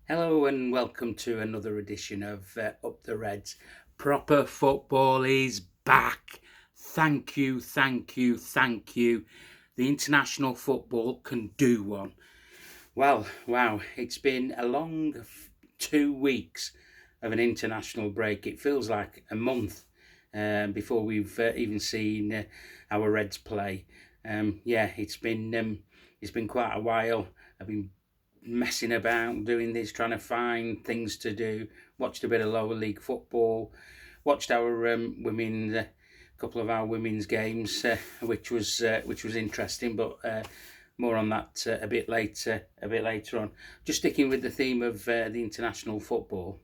Hello and welcome to another edition of Up the Reds. Proper football is back. Thank you, thank you, thank you. The international football can do one. Well, wow, it's been a long 2 weeks of an international break. It feels like a month before we've even seen our Reds play. Yeah, it's been quite a while. I've been messing about, doing this, trying to find things to do. Watched a bit of lower league football. Watched our women, couple of our women's games, which was interesting. But more on that a bit later. A bit later on. Just sticking with the theme of the international football.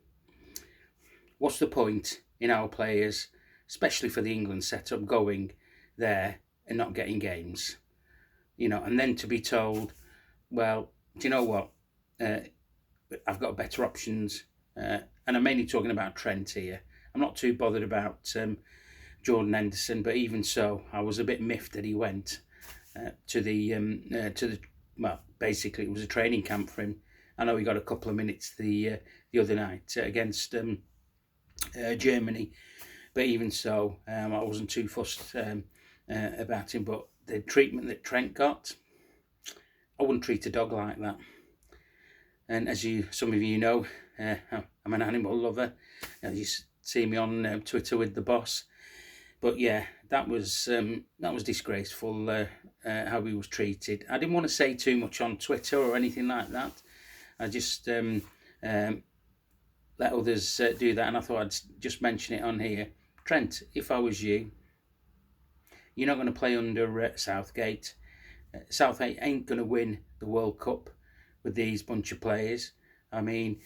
What's the point in our players, especially for the England setup, going there and not getting games? And then to be told, well, do you know what? Uh, I've got better options, and I'm mainly talking about Trent here. I'm not too bothered about Jordan Henderson, but even so, I was a bit miffed that he went to the well, basically it was a training camp for him. I know he got a couple of minutes the other night against Germany, but even so, I wasn't too fussed about him. But the treatment that Trent got, I wouldn't treat a dog like that. And as some of you know, I'm an animal lover. You see me on Twitter with the boss. But yeah, that was disgraceful how he was treated. I didn't want to say too much on Twitter or anything like that. I just let others do that, and I thought I'd just mention it on here. Trent, if I was you, you're not going to play under Southgate. Southgate ain't going to win the World Cup with these bunch of players. I mean,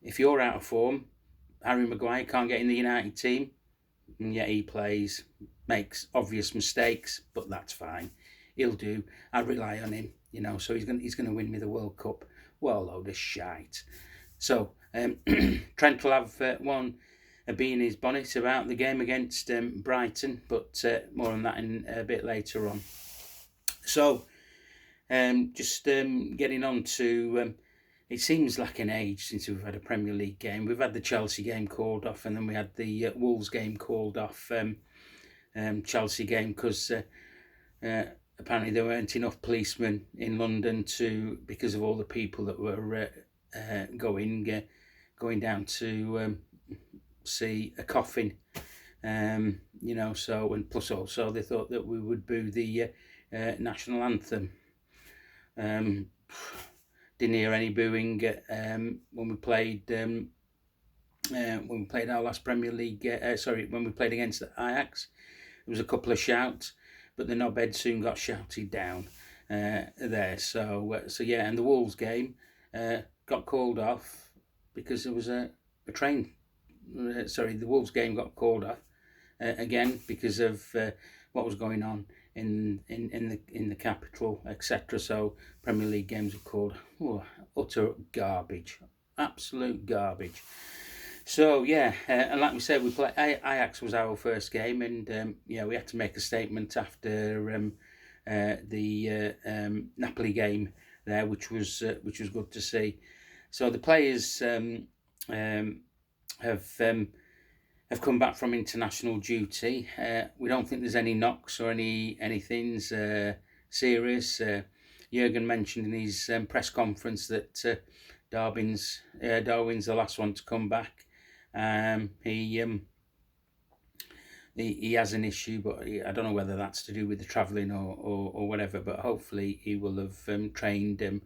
if you're out of form, Harry Maguire can't get in the United team, and yet he plays, makes obvious mistakes, but that's fine. He'll do. I rely on him, so he's going to win me the World Cup. Well, a load of shite. So Trent will have one a bee in his bonnet about the game against Brighton, but more on that in a bit later on. So just getting on to, it seems like an age since we've had a Premier League game. We've had the Chelsea game called off, and then we had the Wolves game called off. Chelsea game because apparently there weren't enough policemen in London because of all the people that were going down to see a coffin. So, and plus also they thought that we would boo the national anthem. Didn't hear any booing when we played our last Premier League. When we played against Ajax, there was a couple of shouts, but the knobhead soon got shouted down there. So yeah, and the Wolves game got called off because there was a train. The Wolves game got called off again because of what was going on in the capital, etc. So Premier League games are called utter garbage, absolute garbage. So yeah, and like we said, we played Ajax was our first game, and we had to make a statement after the Napoli game there, which was good to see. So the players have come back from international duty. We don't think there's any knocks or anything serious. Jurgen mentioned in his press conference that Darwin's the last one to come back. He has an issue, but I don't know whether that's to do with the travelling or whatever. But hopefully he will have trained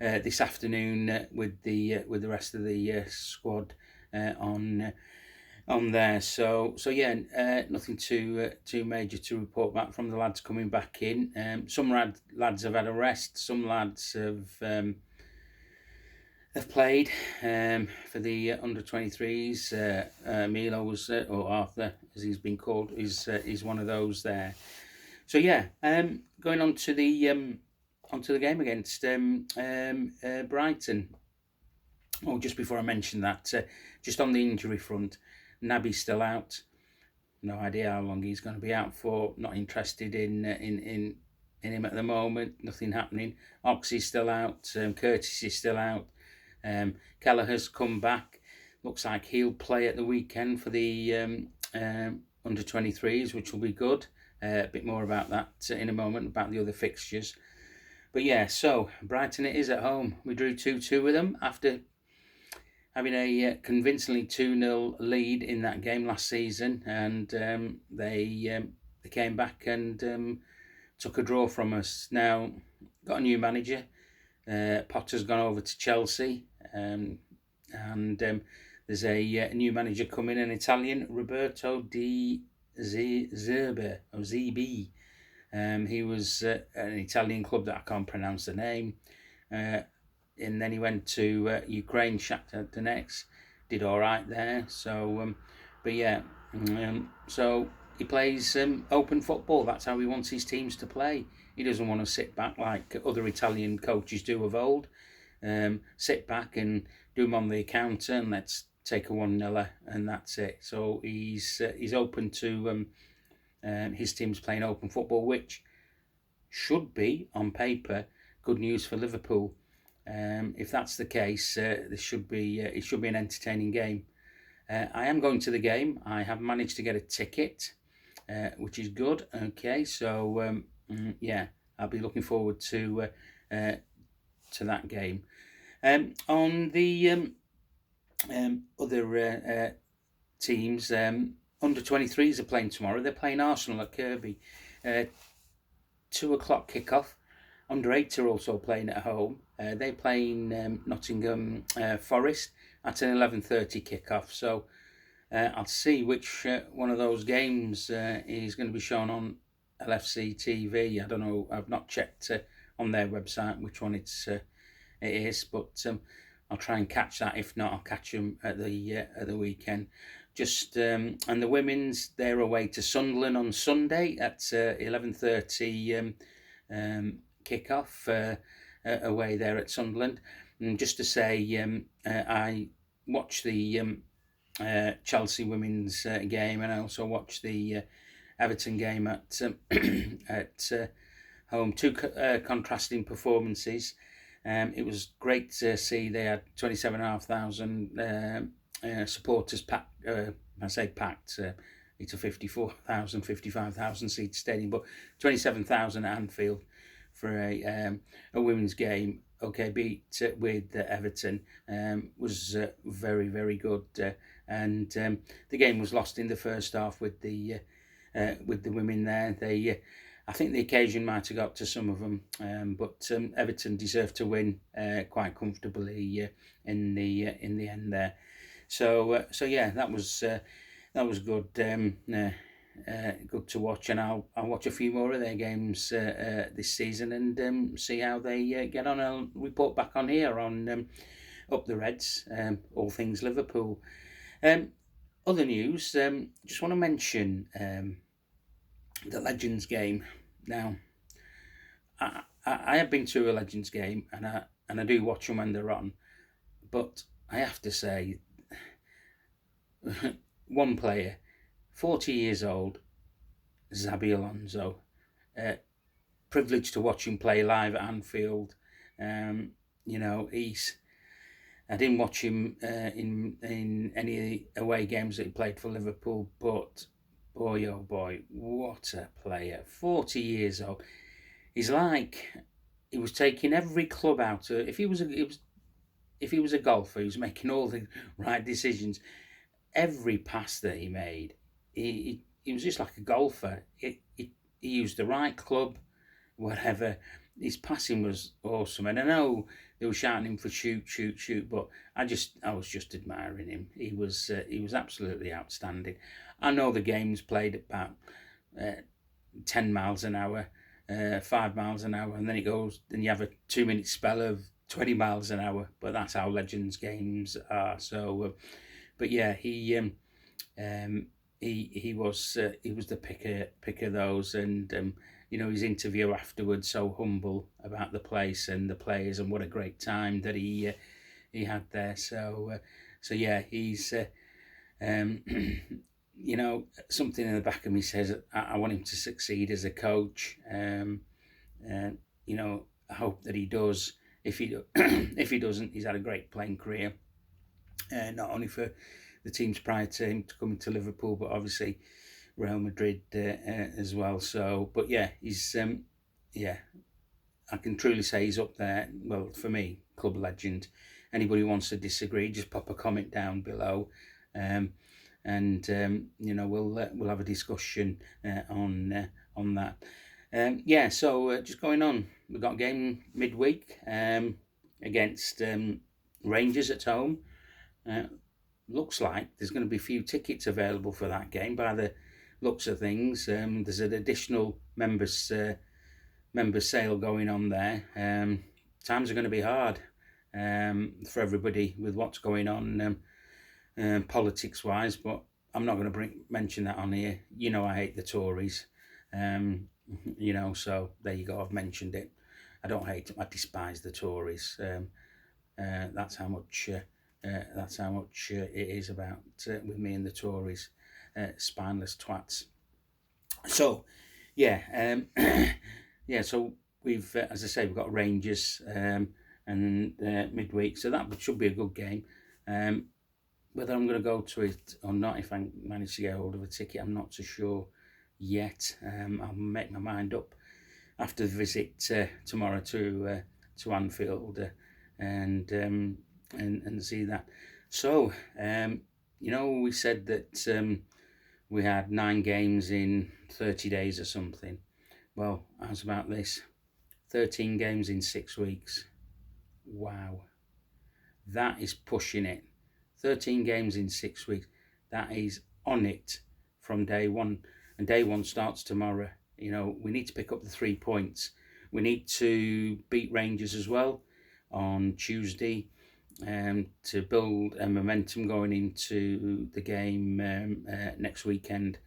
this afternoon with the rest of the squad on there. So yeah, nothing too major to report back from the lads coming back in. Some lads have had a rest. Some lads have played for the under 23s. Milo was or Arthur, as he's been called, is one of those there. So yeah, going on to the game against Brighton. Oh, just before I mention that, just on the injury front, Naby's still out. No idea how long he's going to be out for. Not interested in him at the moment. Nothing happening. Oxy's still out. Curtis is still out. Kelleher's come back. Looks like he'll play at the weekend for the under 23s, which will be good. A bit more about that in a moment, about the other fixtures. But yeah, so Brighton it is at home. We drew 2-2 with them after having a convincingly 2-0 lead in that game last season, and they came back and took a draw from us. Now, got a new manager. Potter's gone over to Chelsea, and there's a new manager coming, an Italian, Roberto Di Zerbe, or ZB. He was an Italian club that I can't pronounce the name. And then he went to Ukraine, Shakhtar Donetsk, did all right there. So, but yeah, so he plays open football. That's how he wants his teams to play. He doesn't want to sit back like other Italian coaches do of old. Sit back and do them on the counter and let's take a 1-0 and that's it. So he's open to his team's playing open football, which should be on paper good news for Liverpool. If that's the case, this should be it should be an entertaining game. I am going to the game. I have managed to get a ticket, which is good. Okay, so yeah, I'll be looking forward to that game. On the other teams, under 23s are playing tomorrow. They're playing Arsenal at Kirkby. 2:00 kickoff. Under 8 are also playing at home. They're playing Nottingham Forest at an 11:30 kickoff. So I'll see which one of those games is going to be shown on LFC TV. I don't know. I've not checked on their website which one it is, but I'll try and catch that. If not, I'll catch them at the weekend. Just and the women's, they're away to Sunderland on Sunday at 11:30 kickoff away there at Sunderland. And just to say, I watched the Chelsea women's game, and I also watched the Everton game at home. Two contrasting performances. It was great to see they had 27,500 supporters packed. I say packed. It's a 54,000, 55,000 seat stadium, but 27,000 at Anfield for a women's game. Okay, beat with Everton was very, very good, and the game was lost in the first half with the women there. They, I think the occasion might have got to some of them, but Everton deserved to win quite comfortably in the end there. So yeah, that was good. Good to watch, and I'll watch a few more of their games this season and see how they get on. I'll report back on here on Up the Reds, all things Liverpool. Other news, just want to mention the Legends game. Now, I have been to a Legends game, and I do watch them when they're on, but I have to say, one player, 40 years old, Xabi Alonso. Privileged to watch him play live at Anfield. I didn't watch him in any away games that he played for Liverpool, but boy, oh boy, what a player. 40 years old. He's like, he was taking every club out. If he was a golfer, he was making all the right decisions. Every pass that he made, he was just like a golfer. He used the right club, whatever. His passing was awesome, and I know they were shouting him for shoot, but I was just admiring him. He was absolutely outstanding. I know the game's played about 10 miles an hour, 5 miles an hour, and then it goes, and you have a 2-minute spell of 20 miles an hour. But that's how Legends games are. So, but yeah, he was the pick of those, and his interview afterwards, so humble about the place and the players, and what a great time that he had there. So yeah, he's something in the back of me says I want him to succeed as a coach. I hope that he does. if he if he doesn't, he's had a great playing career, not only for the teams prior to him to coming to Liverpool, but obviously Real Madrid as well. So, but yeah, he's yeah, I can truly say he's up there. Well, for me, club legend. Anybody who wants to disagree, just pop a comment down below, and we'll have a discussion on that. Yeah, so just going on, we've got a game midweek against Rangers at home. Looks like there's going to be a few tickets available for that game by the looks of things. There's an additional members sale going on there. Times are going to be hard for everybody with what's going on politics wise, but I'm not going to mention that on here. You know I hate the Tories, so there you go, I've mentioned it. I don't hate them, I despise the Tories. That's how much it is about with me and the Tories, spineless twats. So yeah, yeah, so we've as I say, we've got Rangers and midweek, so that should be a good game. Whether I'm going to go to it or not, if I manage to get hold of a ticket, I'm not so sure yet. I'll make my mind up after the visit tomorrow to Anfield and see that. So we said that we had 9 games in 30 days or something. Well, how's about this? 13 games in 6 weeks. Wow, that is pushing it. 13 games in 6 weeks. That is on it from day one, and day one starts tomorrow. We need to pick up the 3 points. We need to beat Rangers as well on Tuesday to build a momentum going into the game next weekend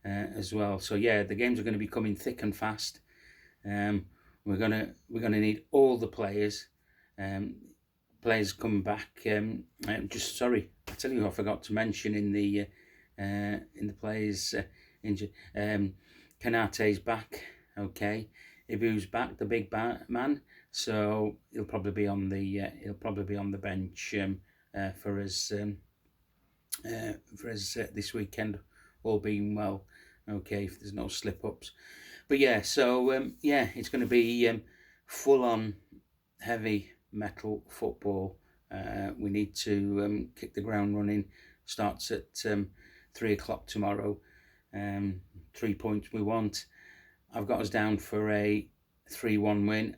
as well. So yeah, the games are going to be coming thick and fast. We're gonna need all the players. Players coming back. Just sorry, I tell you, I forgot to mention in the players injured. Kanate's back. Okay, Ibu's back, the big man. So he'll probably be on the bench for us this weekend, all being well. Okay, if there's no slip ups. But yeah, so it's going to be full on heavy metal football. We need to kick the ground running. Starts at 3 o'clock tomorrow. 3 points we want. I've got us down for a 3-1 win.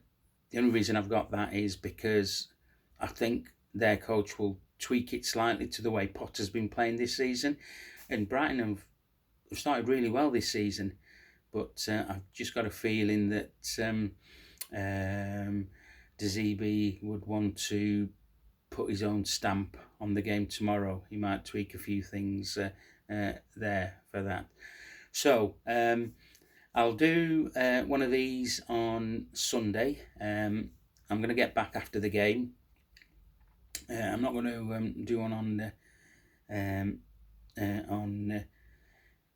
The only reason I've got that is because I think their coach will tweak it slightly to the way Potter's been playing this season. And Brighton have started really well this season, but I've just got a feeling that De Zerbi would want to put his own stamp on the game tomorrow. He might tweak a few things there for that. So I'll do one of these on Sunday. I'm going to get back after the game. I'm not going to do one on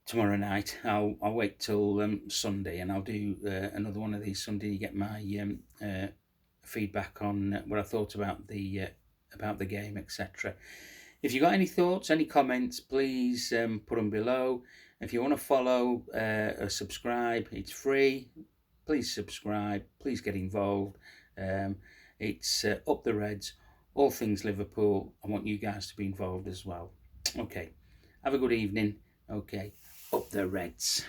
tomorrow night. I'll wait till Sunday, and I'll do another one of these Sunday to get my feedback on what I thought about the game, etc. If you got any thoughts, any comments, please put them below. If you want to follow or subscribe, it's free. Please subscribe. Please get involved. It's Up the Reds, all things Liverpool. I want you guys to be involved as well. Okay, have a good evening. Okay, Up the Reds.